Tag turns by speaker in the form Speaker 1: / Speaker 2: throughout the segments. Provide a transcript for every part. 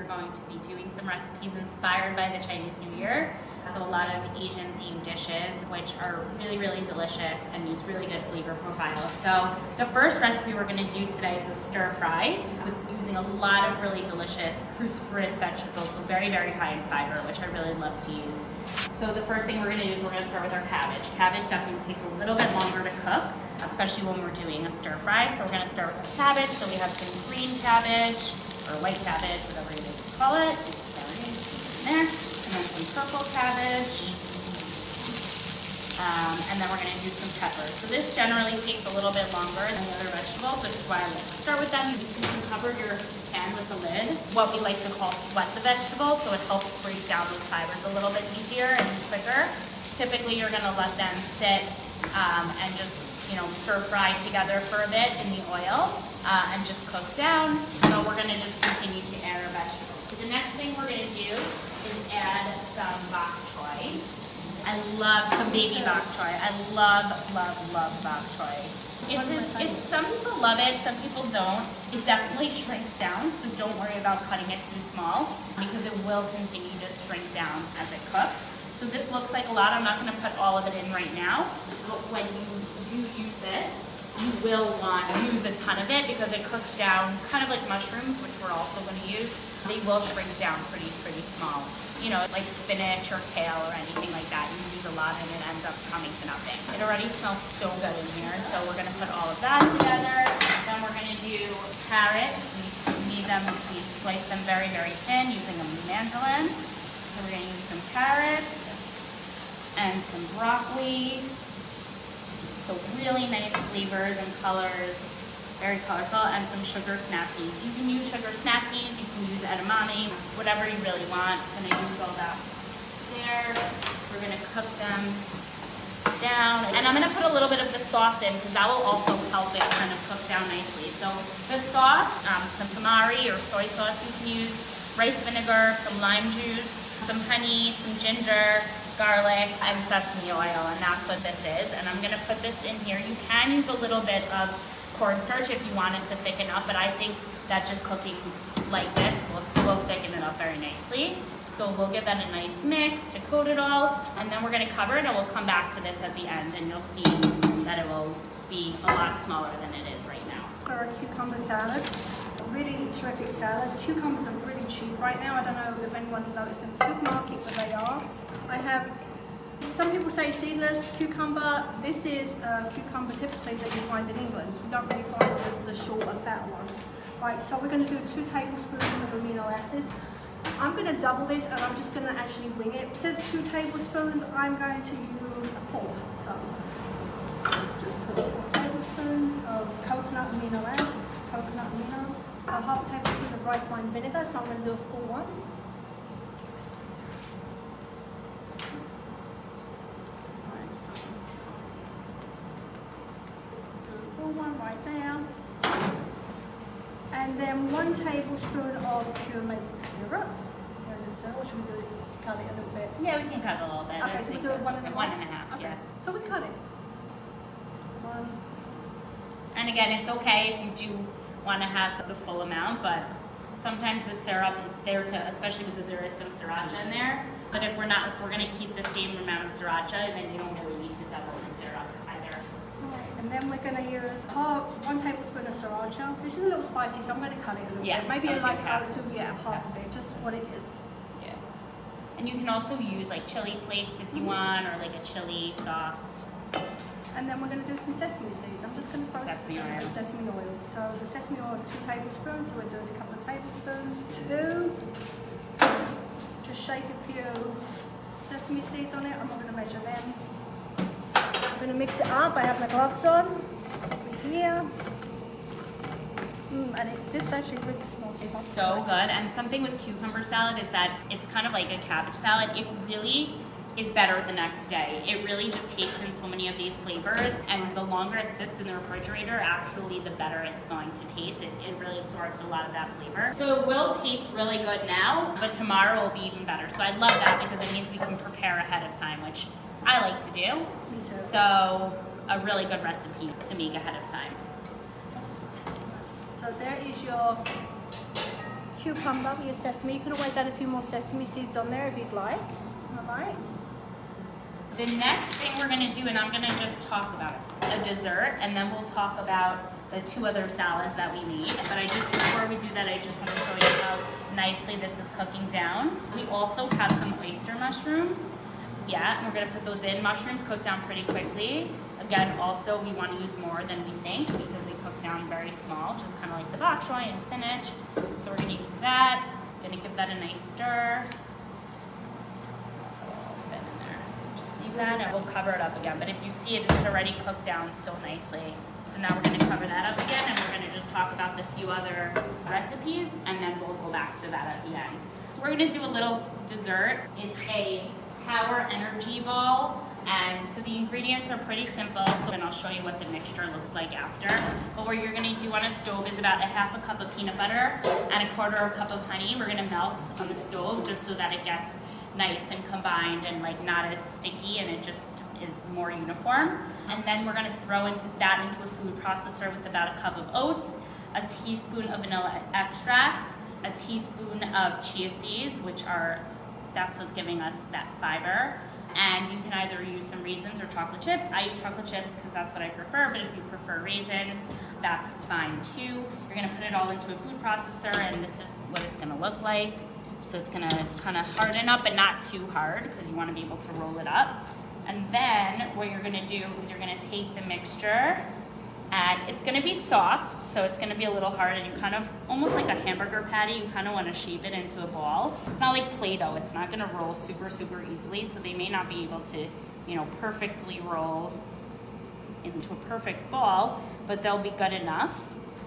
Speaker 1: we're going to be doing some recipes inspired by the Chinese New Year. So a lot of Asian themed dishes, which are really, really delicious and use really good flavor profiles. So the first recipe we're gonna do today is a stir fry with using a lot of really delicious cruciferous vegetables, so very, very high in fiber, which I really love to use. So the first thing we're gonna do is we're gonna start with our cabbage. Cabbage definitely takes a little bit longer to cook, especially when we're doing a stir fry. So we're gonna start with our cabbage. So we have some green cabbage, or white cabbage, whatever you call it. Sorry, there. And then some purple cabbage. And then we're gonna do some peppers. So this generally takes a little bit longer than the other vegetables, which is why I like to start with them. You can cover your pan with the lid, what we like to call sweat the vegetables, so it helps break down those fibers a little bit easier and quicker. Typically, you're gonna let them sit and just, stir fry together for a bit in the oil and just cook down. So we're gonna just continue to add our vegetables. So the next thing we're gonna do is add some bok choy. I love some baby bok choy. I love, love, love bok choy. It's some people love it, some people don't. It definitely shrinks down, so don't worry about cutting it too small because it will continue to shrink down as it cooks. So this looks like a lot. I'm not going to put all of it in right now, but when you do use this, you will want to use a ton of it because it cooks down kind of like mushrooms, which we're also going to use. They will shrink down pretty small. Like spinach or kale or anything like that. You use a lot and it ends up coming to nothing. It already smells so good in here, so we're gonna put all of that together. Then we're gonna do carrots. We slice them very, very thin using a mandolin. So we're gonna use some carrots and some broccoli. So really nice flavors and colors. Very colorful, and some sugar snap peas. You can use sugar snap peas, you can use edamame, whatever you really want. I'm gonna use all that there. We're gonna cook them down. And I'm gonna put a little bit of the sauce in because that will also help it kind of cook down nicely. So the sauce, some tamari or soy sauce you can use, rice vinegar, some lime juice, some honey, some ginger, garlic, and sesame oil, and that's what this is. And I'm gonna put this in here. You can use a little bit of cornstarch if you want it to thicken up, but I think that just cooking like this will thicken it up very nicely. So we'll give that a nice mix to coat it all, and then we're gonna cover it and we'll come back to this at the end and you'll see that it will be a lot smaller than it is right now.
Speaker 2: For a cucumber salad, a really terrific salad. Cucumbers are really cheap right now. I don't know if anyone's noticed in the supermarket, but they are. I have, some people say seedless cucumber. This is a cucumber typically that you find in England. We don't really find the shorter, fat ones. Right, so we're going to do 2 tablespoons of amino acids. I'm going to double this and I'm just going to actually wing it. It says 2 tablespoons. I'm going to use 4. So let's just put 4 tablespoons of coconut amino acids, coconut aminos. A half tablespoon of rice wine vinegar, so I'm going to do a full one. One right there, and then 1 tablespoon of pure maple syrup. Or should we do cut it a little bit?
Speaker 1: Yeah, we can cut it a little bit.
Speaker 2: Okay, so we do it 1 and a half.
Speaker 1: 1 and a half,
Speaker 2: okay.
Speaker 1: yeah.
Speaker 2: So we cut it. 1.
Speaker 1: And again, it's okay if you do want to have the full amount, but sometimes the syrup, it's there to, especially because there is some sriracha in there. But if we're going to keep the same amount of sriracha, then you don't really need to double the syrup either.
Speaker 2: And then we're going to use 1 tablespoon of sriracha. This is a little spicy, so I'm going to cut it a little bit. Maybe like half of it, just what it is.
Speaker 1: Yeah. And you can also use like chili flakes if you want, or like a chili sauce.
Speaker 2: And then we're going to do some sesame seeds. I'm just going to throw
Speaker 1: sesame oil.
Speaker 2: Sesame oil. So the sesame oil is 2 tablespoons, so we're doing a couple of tablespoons. 2. Just shake a few sesame seeds on it. I'm not going to measure them. I'm going to mix it up. I have my gloves on. Here. And this actually really smells
Speaker 1: so good. And something with cucumber salad is that it's kind of like a cabbage salad. It really is better the next day. It really just takes in so many of these flavors, and the longer it sits in the refrigerator, actually the better it's going to taste. It really absorbs a lot of that flavor. So it will taste really good now, but tomorrow will be even better. So I love that because it means we can prepare ahead of time, which I like to do.
Speaker 2: Me too.
Speaker 1: So a really good recipe to make ahead of time.
Speaker 2: So there is your cucumber with your sesame. You can always add a few more sesame seeds on there if you'd like. All right.
Speaker 1: The next thing we're gonna do, and I'm gonna just talk about a dessert, and then we'll talk about the 2 other salads that we made. But before we do that, I just wanna show you how nicely this is cooking down. We also have some oyster mushrooms. Yeah, and we're gonna put those in. Mushrooms cook down pretty quickly. Again, also we wanna use more than we think because they cook down very small, just kinda like the bok choy and spinach. So we're gonna use that. Gonna give that a nice stir. That and we'll cover it up again, but if you see it's already cooked down so nicely. So now we're going to cover that up again, and we're going to just talk about the few other recipes, and then we'll go back to that at the end. We're going to do a little dessert. It's a power energy ball, and so the ingredients are pretty simple, so then I'll show you what the mixture looks like after. But what you're going to do on a stove is about a 1/2 cup of peanut butter and a 1/4 cup of honey. We're going to melt on the stove just so that it gets nice and combined and like not as sticky, and it just is more uniform. And then we're going to throw that into a food processor with about a cup of oats, a teaspoon of vanilla extract, a teaspoon of chia seeds, that's what's giving us that fiber. And you can either use some raisins or chocolate chips. I use chocolate chips because that's what I prefer, but if you prefer raisins, that's fine too. You're going to put it all into a food processor, and this is what it's going to look like. So it's gonna kind of harden up, but not too hard because you want to be able to roll it up. And then what you're gonna do is you're gonna take the mixture, and it's gonna be soft, so it's gonna be a little hard, and you kind of, almost like a hamburger patty, you kind of want to shape it into a ball. It's not like Play-Doh, it's not gonna roll super, super easily, so they may not be able to, perfectly roll into a perfect ball, but they'll be good enough.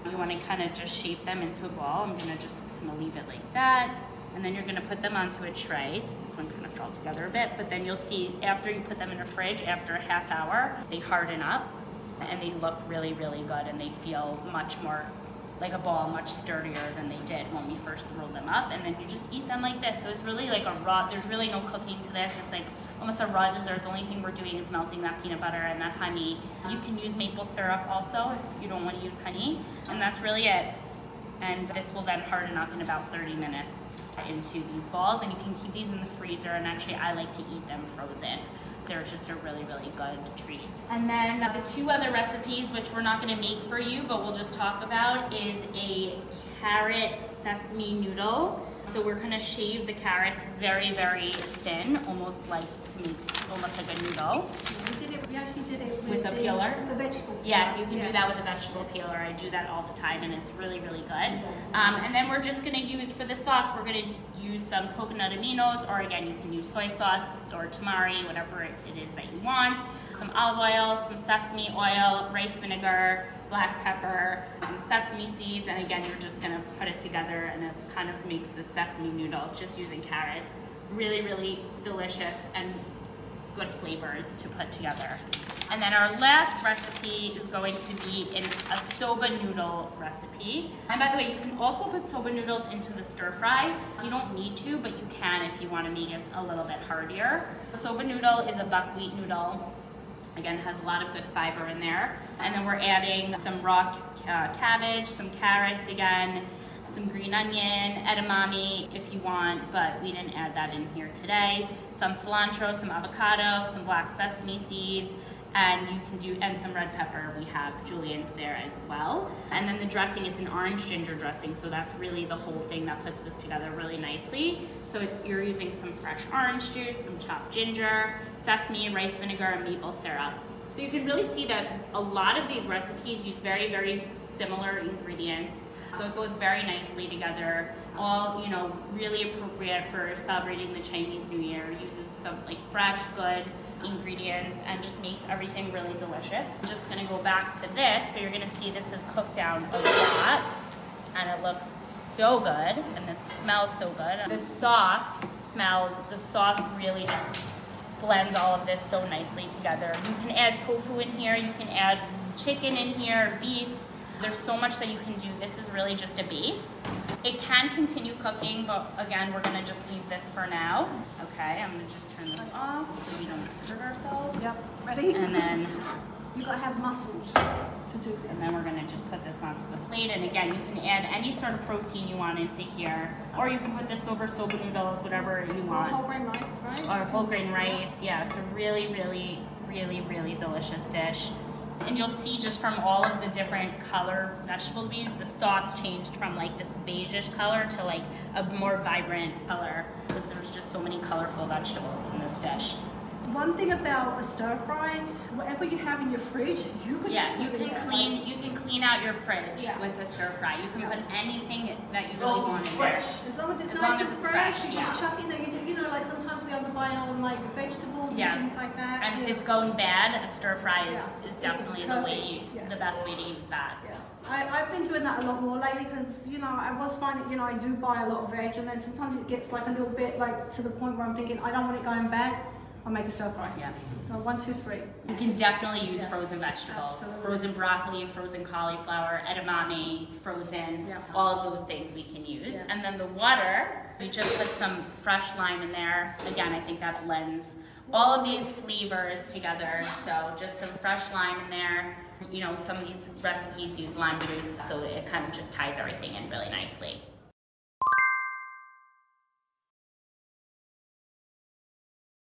Speaker 1: You want to kind of just shape them into a ball. I'm gonna just kind of leave it like that. And then you're gonna put them onto a tray. So this one kind of fell together a bit, but then you'll see after you put them in the fridge, after a 1/2 hour, they harden up and they look really, really good, and they feel much more like a ball, much sturdier than they did when we first rolled them up. And then you just eat them like this. So it's really like a raw, there's really no cooking to this. It's like almost a raw dessert. The only thing we're doing is melting that peanut butter and that honey. You can use maple syrup also if you don't want to use honey. And that's really it. And this will then harden up in about 30 minutes into these balls, and you can keep these in the freezer, and actually I like to eat them frozen. They're just a really, really good treat. And then the 2 other recipes, which we're not gonna make for you, but we'll just talk about, is a carrot sesame noodle. So we're gonna shave the carrots very, very thin, almost like a noodle.
Speaker 2: We actually did it
Speaker 1: with a peeler.
Speaker 2: The vegetable peeler.
Speaker 1: Yeah, you can do that with a vegetable peeler. I do that all the time, and it's really, really good. And then we're just gonna use, for the sauce, we're gonna use some coconut aminos, or again, you can use soy sauce or tamari, whatever it is that you want. Some olive oil, some sesame oil, rice vinegar, black pepper, sesame seeds, and again, you're just gonna put it together, and it kind of makes the sesame noodle just using carrots. Really, really delicious and good flavors to put together. And then our last recipe is going to be a soba noodle recipe. And by the way, you can also put soba noodles into the stir fry. You don't need to, but you can if you want to make it a little bit heartier. Soba noodle is a buckwheat noodle. Again, has a lot of good fiber in there. And then we're adding some raw cabbage, some carrots again, some green onion, edamame if you want, but we didn't add that in here today. Some cilantro, some avocado, some black sesame seeds, and you can do, and some red pepper. We have julienne there as well. And then the dressing, it's an orange ginger dressing, so that's really the whole thing that puts this together really nicely. So you're using some fresh orange juice, some chopped ginger, sesame, rice vinegar, and maple syrup. So you can really see that a lot of these recipes use very, very similar ingredients. So it goes very nicely together. All, really appropriate for celebrating the Chinese New Year. Uses some fresh, good ingredients and just makes everything really delicious. I'm just gonna go back to this. So you're gonna see this has cooked down a lot, and it looks so good, and it smells so good. The sauce really just blends all of this so nicely together. You can add tofu in here, you can add chicken in here, beef. There's so much that you can do. This is really just a base. It can continue cooking, but again, we're gonna just leave this for now. Okay, I'm gonna just turn this off so we don't hurt ourselves.
Speaker 2: Yep, ready?
Speaker 1: And then
Speaker 2: you gotta have muscles to do this.
Speaker 1: And then we're gonna just put this onto the plate. plate, and again, you can add any sort of protein you want into here, or you can put this over soba noodles, whatever you want.
Speaker 2: Or whole grain rice, right?
Speaker 1: Or whole grain rice, yeah. It's a really, really, really, really delicious dish. And you'll see just from all of the different color vegetables we use, the sauce changed from like this beigeish color to like a more vibrant color, because there's just so many colorful vegetables in this dish.
Speaker 2: One thing about a stir fry, whatever you have in your fridge, you could
Speaker 1: Yeah,
Speaker 2: just
Speaker 1: you
Speaker 2: put it
Speaker 1: can
Speaker 2: in.
Speaker 1: clean out your fridge
Speaker 2: Yeah.
Speaker 1: with a stir fry. You can
Speaker 2: Yeah.
Speaker 1: put anything that you really want in there.
Speaker 2: As long as it's
Speaker 1: As
Speaker 2: nice
Speaker 1: long
Speaker 2: and
Speaker 1: as it's
Speaker 2: fresh,
Speaker 1: fresh,
Speaker 2: you just
Speaker 1: yeah.
Speaker 2: chuck it in. You know, like sometimes we have to buy on like vegetables
Speaker 1: Yeah.
Speaker 2: and things like that.
Speaker 1: And if
Speaker 2: Yeah.
Speaker 1: it's going bad, a stir fry is
Speaker 2: Yeah.
Speaker 1: definitely
Speaker 2: It's
Speaker 1: the way
Speaker 2: perfect, yeah.
Speaker 1: the best way to use that.
Speaker 2: Yeah. I've been doing that a lot more lately because, you know, I was finding, you know, I do buy a lot of veg, and then sometimes it gets like a little bit like to the point where I'm thinking, I don't want it going bad, I'll make a stir fry.
Speaker 1: Yeah.
Speaker 2: 1, 2, 3.
Speaker 1: You can definitely use
Speaker 2: Yeah.
Speaker 1: frozen vegetables.
Speaker 2: Absolutely.
Speaker 1: Frozen broccoli, frozen cauliflower, edamame, frozen,
Speaker 2: Yeah.
Speaker 1: all of those things we can use.
Speaker 2: Yeah.
Speaker 1: And then the water, we just put some fresh lime in there. Again, I think that blends all of these flavors together. So just some fresh lime in there. You know, some of these recipes use lime juice, so it kind of just ties everything in really nicely.